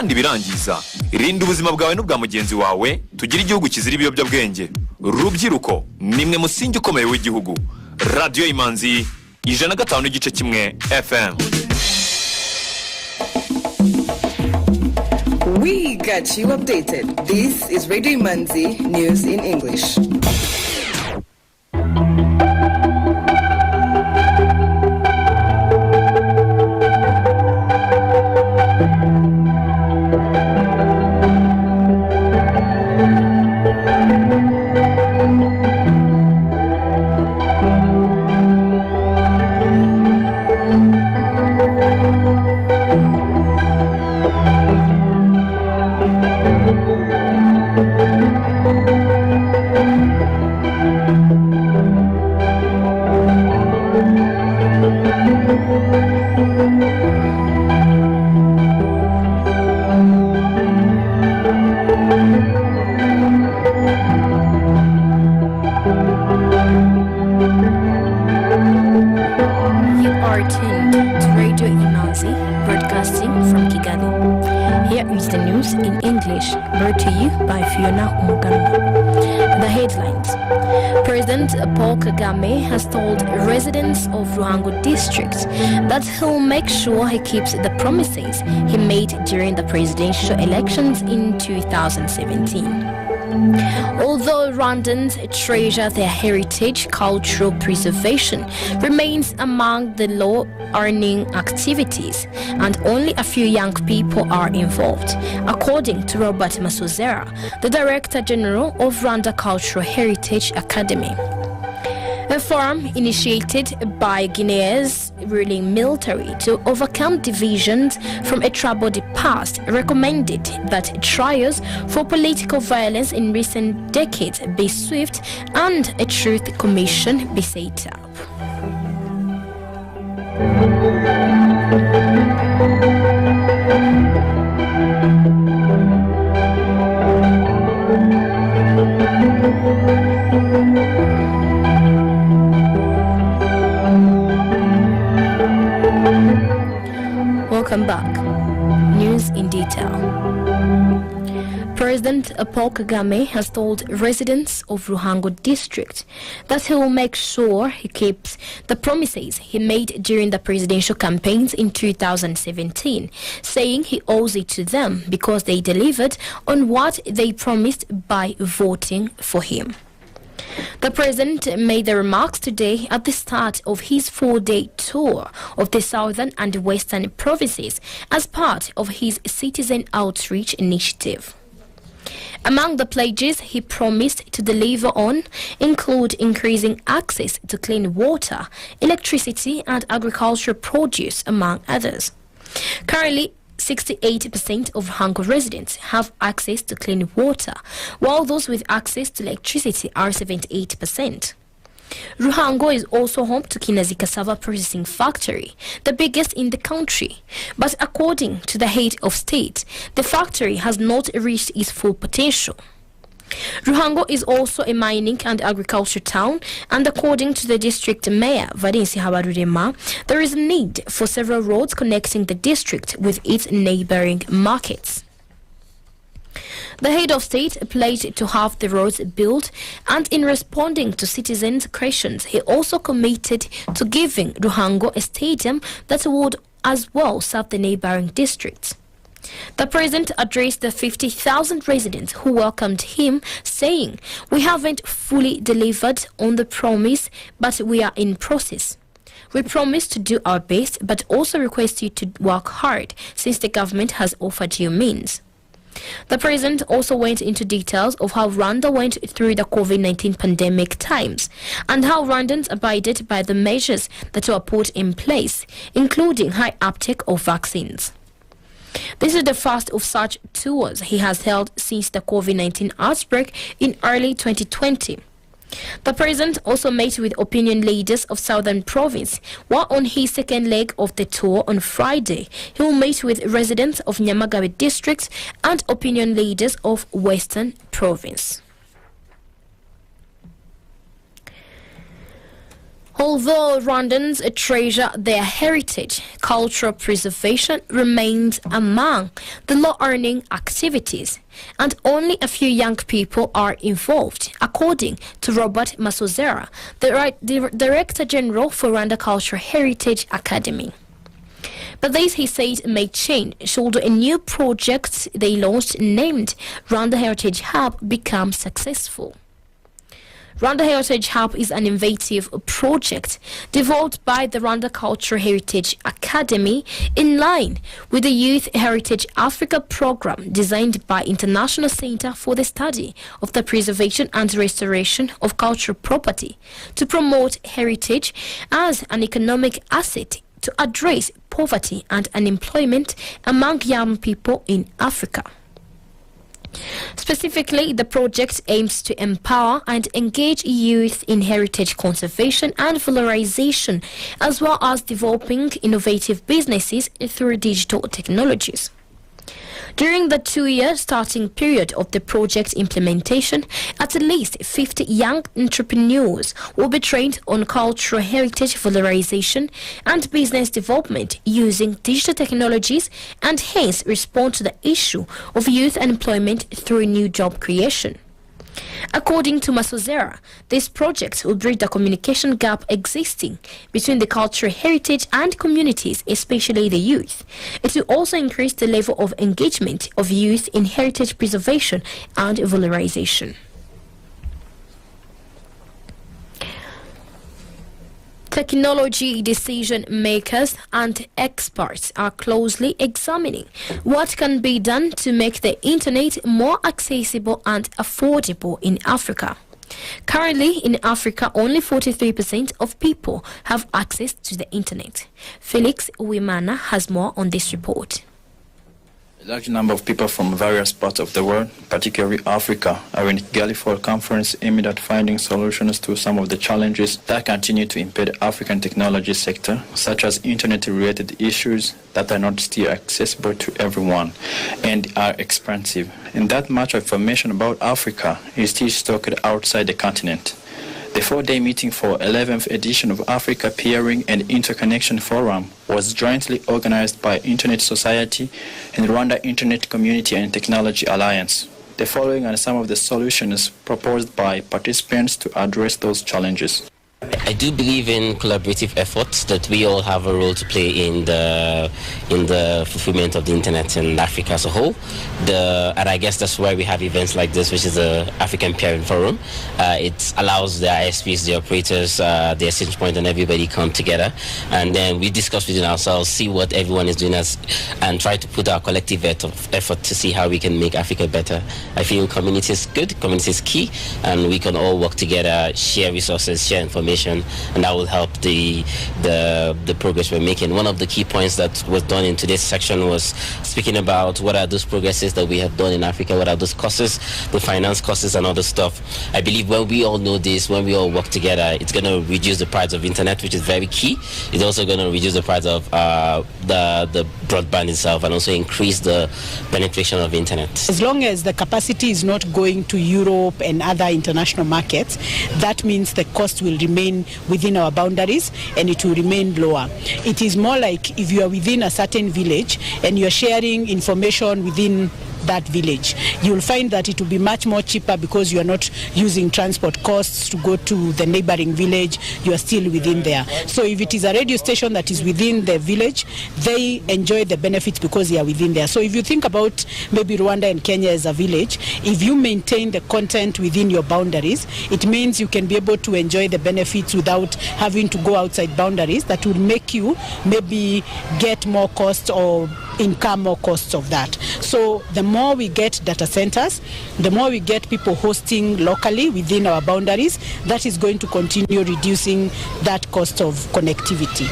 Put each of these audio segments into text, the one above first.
kandi birangiza. Rinda ubuzima bwawe n'ubwa mugenzi wawe, tugira igihugu kizira ibiyobyabwenge. Rubyiruko, nimwe musingi ukomeye w'igihugu. Radio Imanzi, 105.1 FM. We got you updated. This is Radio Imanzi News in English. Broadcasting from Kagame. Here is the news in English, brought to you by Fiona Umuganga. The headlines. President Paul Kagame has told residents of Ruhango district that he'll make sure he keeps the promises he made during the presidential elections in 2017. Although Rwandans treasure their heritage, cultural preservation remains among the low-earning activities, and only a few young people are involved, according to Robert Masozera, the Director General of Rwanda Cultural Heritage Academy. A forum initiated by Guinea's ruling military to overcome divisions from a troubled past recommended that trials for political violence in recent decades be swift and a truth commission be set up. Welcome back. News in detail. President Paul Kagame has told residents of Ruhango district that he will make sure he keeps the promises he made during the presidential campaigns in 2017, saying he owes it to them because they delivered on what they promised by voting for him. The president made the remarks today at the start of his 4-day tour of the southern and western provinces as part of his citizen outreach initiative. Among the pledges he promised to deliver on include increasing access to clean water, electricity and agricultural produce, among others. Currently, 68% of Ruhango residents have access to clean water, while those with access to electricity are 78%. Ruhango is also home to Kinazi Cassava Processing Factory, the biggest in the country. But according to the head of state, the factory has not reached its full potential. Ruhango is also a mining and agriculture town, and according to the district mayor, Valensi Habarurema, there is a need for several roads connecting the district with its neighboring markets. The head of state pledged to have the roads built, and in responding to citizens' questions, he also committed to giving Ruhango a stadium that would as well serve the neighboring districts. The president addressed the 50,000 residents who welcomed him, saying, "We haven't fully delivered on the promise, but we are in process. We promise to do our best, but also request you to work hard since the government has offered you means." The president also went into details of how Ronda went through the COVID-19 pandemic times and how Rwandans abided by the measures that were put in place, including high uptake of vaccines. This is the first of such tours he has held since the COVID-19 outbreak in early 2020. The president also met with opinion leaders of Southern Province, while on his second leg of the tour on Friday, he will meet with residents of Nyamagabe district and opinion leaders of Western Province. Although Rwandans treasure their heritage, cultural preservation remains among the low-earning activities, and only a few young people are involved, according to Robert Masozera, the Director General for Rwanda Cultural Heritage Academy. But this, he said, may change should a new project they launched named Rwanda Heritage Hub become successful. Rwanda Heritage Hub is an innovative project developed by the Rwanda Cultural Heritage Academy in line with the Youth Heritage Africa program designed by International Center for the Study of the Preservation and Restoration of Cultural Property to promote heritage as an economic asset to address poverty and unemployment among young people in Africa. Specifically, the project aims to empower and engage youth in heritage conservation and valorization, as well as developing innovative businesses through digital technologies. During the 2-year starting period of the project implementation, at least 50 young entrepreneurs will be trained on cultural heritage valorization and business development using digital technologies, and hence respond to the issue of youth unemployment through new job creation. According to Masozera, this project will bridge the communication gap existing between the cultural heritage and communities, especially the youth. It will also increase the level of engagement of youth in heritage preservation and valorization. Technology decision makers and experts are closely examining what can be done to make the internet more accessible and affordable in Africa. Currently, in Africa, only 43% of people have access to the internet. Felix Uwimana has more on this report. A large number of people from various parts of the world, particularly Africa, are in Kigali for a conference aimed at finding solutions to some of the challenges that continue to impede the African technology sector, such as internet-related issues that are not still accessible to everyone and are expensive. And that much information about Africa is still stored outside the continent. The 4-day meeting for 11th edition of Africa Peering and Interconnection Forum was jointly organized by Internet Society and Rwanda Internet Community and Technology Alliance. The following are some of the solutions proposed by participants to address those challenges. I do believe in collaborative efforts, that we all have a role to play in the fulfillment of the internet in Africa as a whole. And I guess that's why we have events like this, which is the African Peering Forum. It allows the ISPs, the operators, the exchange point, and everybody come together, and then we discuss within ourselves, see what everyone is doing, and try to put our collective effort to see how we can make Africa better. I feel community is good, community is key, and we can all work together, share resources, share information, and that will help the progress we're making. One of the key points that was done in today's section was speaking about what are those progresses that we have done in Africa, what are those costs, the finance costs and other stuff. I believe when we all know this, when we all work together, it's going to reduce the price of internet, which is very key. It's also going to reduce the price of the broadband itself, and also increase the penetration of internet. As long as the capacity is not going to Europe and other international markets, that means the cost will remain within our boundaries and it will remain lower. It is more like if you are within a certain village and you're sharing information within that village, you will find that it will be much more cheaper because you are not using transport costs to go to the neighboring village. You are still within there. So if it is a radio station that is within the village, they enjoy the benefits because they are within there. So if you think about maybe Rwanda and Kenya as a village, if you maintain the content within your boundaries, it means you can be able to enjoy the benefits without having to go outside boundaries. That will make you maybe get more costs or incur more costs of that. So the more we get data centers, the more we get people hosting locally within our boundaries, that is going to continue reducing that cost of connectivity.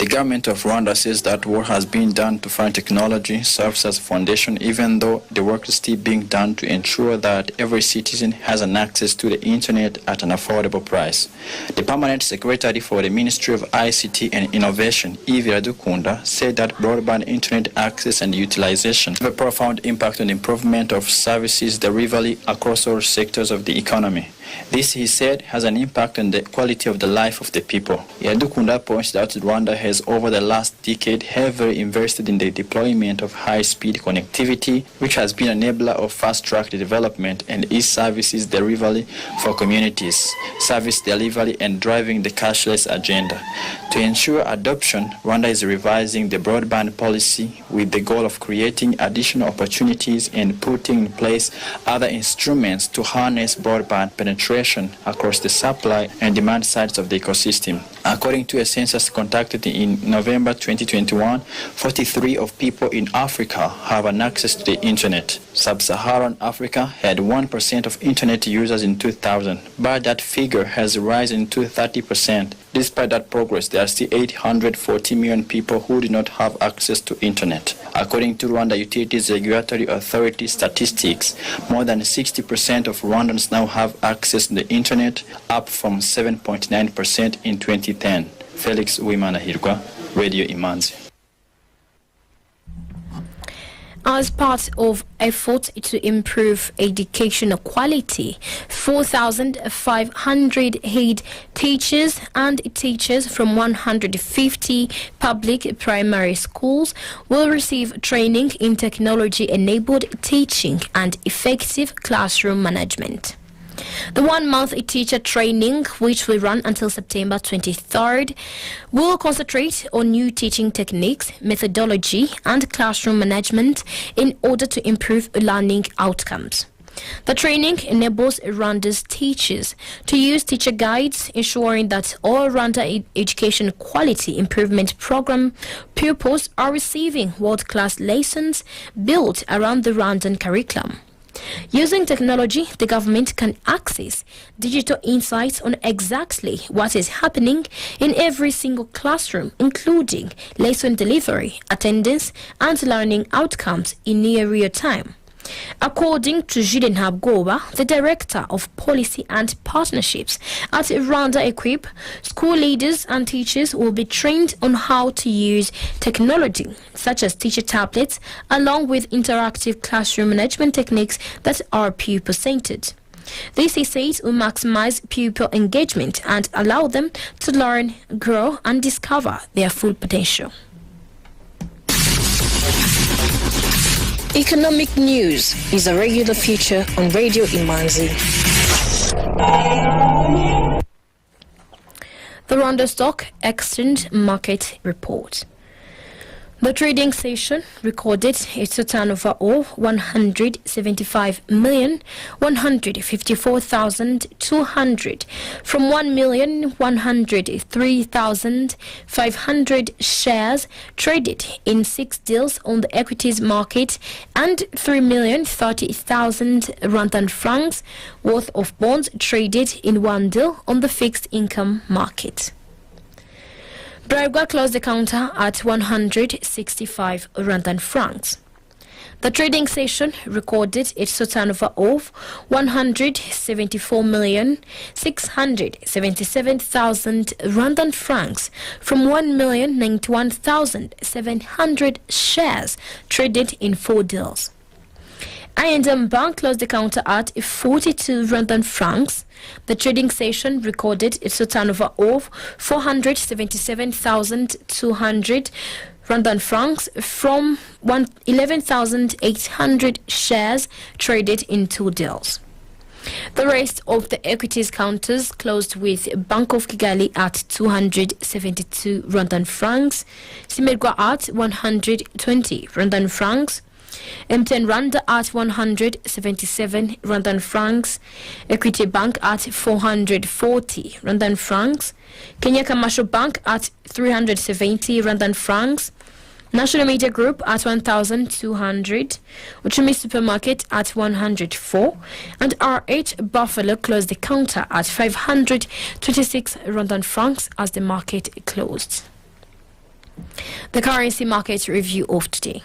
The government of Rwanda says that work has been done to find technology serves as a foundation, even though the work is still being done to ensure that every citizen has an access to the internet at an affordable price. The permanent secretary for the Ministry of ICT and Innovation, Ivira Dukunda, said that broadband internet access and utilization have a profound impact on the improvement of services delivery across all sectors of the economy. This, he said, has an impact on the quality of the life of the people. Yadukunda points out that Rwanda has over the last decade heavily invested in the deployment of high-speed connectivity, which has been an enabler of fast-track development and e-services delivery for communities, service delivery and driving the cashless agenda. To ensure adoption, Rwanda is revising the broadband policy with the goal of creating additional opportunities and putting in place other instruments to harness broadband penetration across the supply and demand sides of the ecosystem. According to a census conducted in November 2021, 43% of people in Africa have an access to the internet. Sub-Saharan Africa had 1% of internet users in 2000, but that figure has risen to 30%. Despite that progress, there are still 840 million people who do not have access to internet. According to Rwanda Utilities Regulatory Authority statistics, more than 60% of Rwandans now have access to the internet, up from 7.9% in 2010. Felix Wimanahirwa, Radio Imanzi. As part of efforts to improve educational quality, 4,500 head teachers and teachers from 150 public primary schools will receive training in technology-enabled teaching and effective classroom management. The one-month teacher training, which will run until September 23rd, will concentrate on new teaching techniques, methodology, and classroom management in order to improve learning outcomes. The training enables Rwanda's teachers to use teacher guides, ensuring that all Rwanda Education Quality Improvement Program pupils are receiving world-class lessons built around the Rwandan curriculum. Using technology, the government can access digital insights on exactly what is happening in every single classroom, including lesson delivery, attendance, and learning outcomes in near real time. According to Julian Habgoba, the Director of Policy and Partnerships at Rwanda Equip, school leaders and teachers will be trained on how to use technology, such as teacher tablets, along with interactive classroom management techniques that are pupil-centered. This, he says, will maximize pupil engagement and allow them to learn, grow, and discover their full potential. Economic news is a regular feature on Radio Imanzi. The Ronda Stock Exchange Market Report. The trading session recorded a turnover of 175,154,200 from 1,103,500 shares traded in 6 deals on the equities market and 3,030,000 Rwandan francs worth of bonds traded in 1 deal on the fixed income market. Braga closed the counter at 165 Rwandan francs. The trading session recorded its turnover of 174,677,000 Rwandan francs from 1,091,700 shares traded in 4 deals. I&M Bank closed the counter at 42 Rwandan francs. The trading session recorded its turnover of 477,200 Rwandan francs from 11,800 shares traded in 2 deals. The rest of the equities counters closed with Bank of Kigali at 272 Rwandan francs, Simerwa at 120 Rwandan francs, MTN Rwanda at 177 Rwandan francs, Equity Bank at 440 Rwandan francs, Kenya Commercial Bank at 370 Rwandan francs, National Media Group at 1,200, Uchumi Supermarket at 104, and RH Buffalo closed the counter at 526 Rwandan francs as the market closed. The currency market review of today.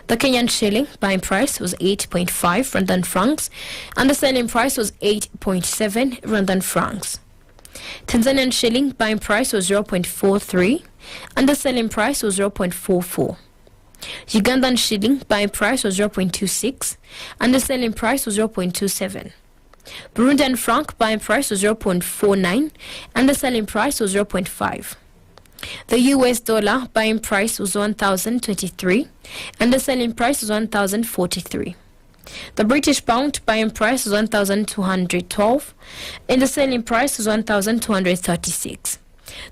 The Kenyan shilling buying price was 8.5 Rwandan francs and the selling price was 8.7 Rwandan francs. Tanzanian shilling buying price was 0.43 and the selling price was 0.44. Ugandan shilling buying price was 0.26 and the selling price was 0.27. Burundian franc buying price was 0.49 and the selling price was 0.5. The US dollar buying price was 1,023 and the selling price was 1,043. The British pound buying price was 1,212 and the selling price was 1,236.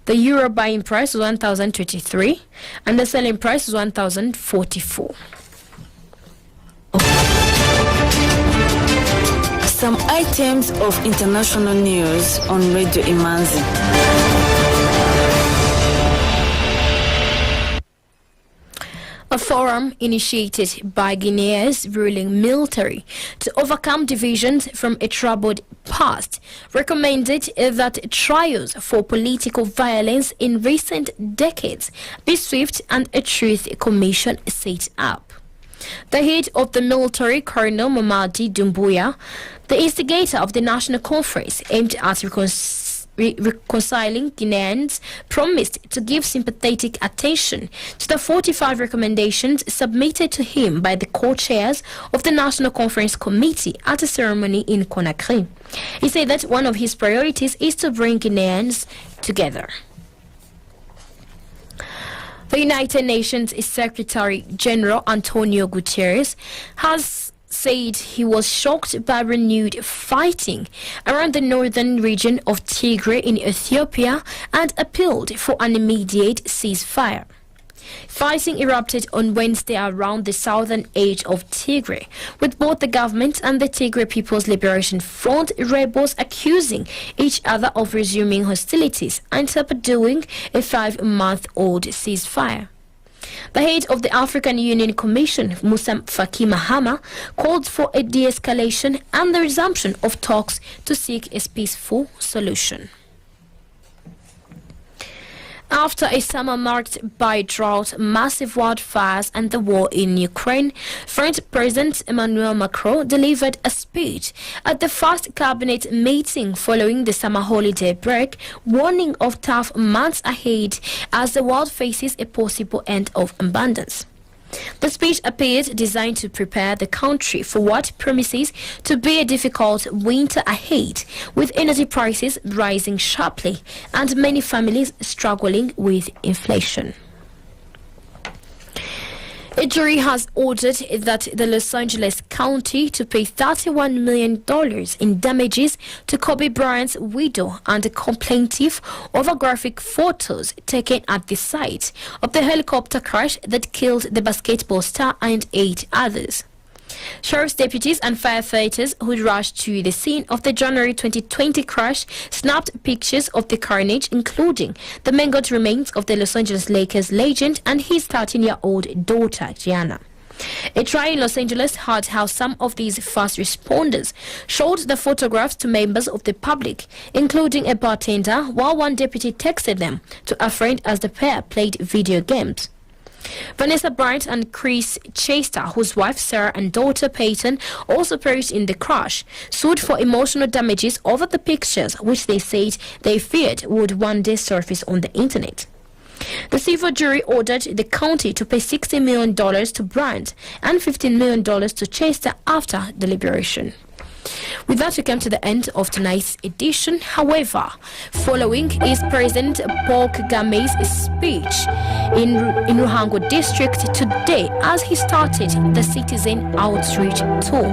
The euro buying price was 1,023 and the selling price was 1,044. Some items of international news on Radio Imanzi. A forum initiated by Guinea's ruling military to overcome divisions from a troubled past recommended that trials for political violence in recent decades be swift and a truth commission set up. The head of the military, Colonel Mamadi Doumbouya, the instigator of the national conference aimed at reconciling Guineans, promised to give sympathetic attention to the 45 recommendations submitted to him by the co-chairs of the National Conference Committee at a ceremony in Conakry. He said that one of his priorities is to bring Guineans together. The United Nations Secretary General Antonio Guterres has said he was shocked by renewed fighting around the northern region of Tigray in Ethiopia and appealed for an immediate ceasefire. Fighting erupted on Wednesday around the southern edge of Tigray, with both the government and the Tigray People's Liberation Front rebels accusing each other of resuming hostilities and subduing a 5-month-old ceasefire. The head of the African Union Commission, Musa Faki Mahama, called for a de-escalation and the resumption of talks to seek a peaceful solution. After a summer marked by drought, massive wildfires and the war in Ukraine, French President Emmanuel Macron delivered a speech at the first cabinet meeting following the summer holiday break, warning of tough months ahead as the world faces a possible end of abundance. The speech appeared designed to prepare the country for what promises to be a difficult winter ahead, with energy prices rising sharply and many families struggling with inflation. A jury has ordered that the Los Angeles County to pay $31 million in damages to Kobe Bryant's widow and the complainant over graphic photos taken at the site of the helicopter crash that killed the basketball star and 8 others. Sheriff's deputies and firefighters who rushed to the scene of the January 2020 crash snapped pictures of the carnage, including the mangled remains of the Los Angeles Lakers legend and his 13-year-old daughter, Gianna. A trial in Los Angeles heard how some of these first responders showed the photographs to members of the public, including a bartender, while one deputy texted them to a friend as the pair played video games. Vanessa Bryant and Chris Chester, whose wife Sarah and daughter Peyton also perished in the crash, sued for emotional damages over the pictures, which they said they feared would one day surface on the internet. The civil jury ordered the county to pay $60 million to Bryant and $15 million to Chester after deliberation. With that, we come to the end of tonight's edition. However, following is President Paul Kagame's speech in Ruhango district today as he started the citizen outreach tour.